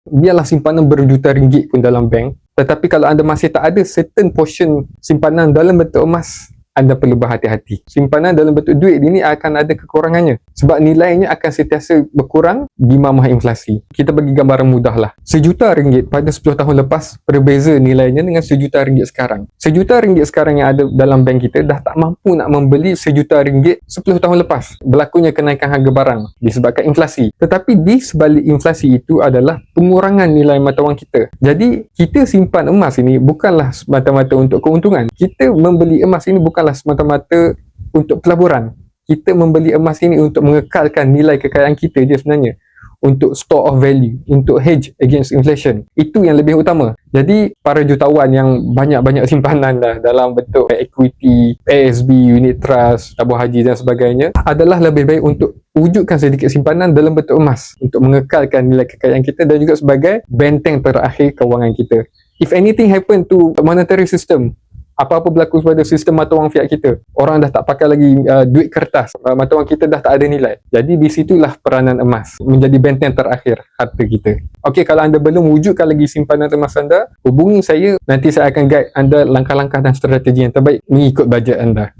biarlah simpanan berjuta ringgit pun dalam bank, tetapi kalau anda masih tak ada certain portion simpanan dalam bentuk emas, anda perlu berhati-hati. Simpanan dalam bentuk duit ini akan ada kekurangannya sebab nilainya akan sentiasa berkurang di mamah inflasi. Kita bagi gambaran mudah lah. RM1 juta pada 10 tahun lepas berbeza nilainya dengan RM1 juta sekarang. RM1 juta sekarang yang ada dalam bank kita dah tak mampu nak membeli RM1 juta 10 tahun lepas. Berlakunya kenaikan harga barang disebabkan inflasi. Tetapi di sebalik inflasi itu adalah pengurangan nilai mata wang kita. Jadi kita simpan emas ini bukanlah semata-mata untuk keuntungan. Kita membeli emas ini bukanlah semata-mata untuk pelaburan. Kita membeli emas ini untuk mengekalkan nilai kekayaan kita je sebenarnya. Untuk store of value, untuk hedge against inflation. Itu yang lebih utama. Jadi para jutawan yang banyak-banyak simpanan dah dalam bentuk equity, ASB, unit trust, tabung haji dan sebagainya, adalah lebih baik untuk wujudkan sedikit simpanan dalam bentuk emas untuk mengekalkan nilai kekayaan kita dan juga sebagai benteng terakhir kewangan kita. If anything happen to monetary system, apa-apa berlaku pada sistem mata wang fiat kita, orang dah tak pakai lagi duit kertas, mata wang kita dah tak ada nilai. Jadi di situlah peranan emas menjadi benteng terakhir harta kita. Okey, kalau anda belum wujudkan lagi simpanan emas anda, hubungi saya, nanti saya akan guide anda langkah-langkah dan strategi yang terbaik mengikut bajet anda.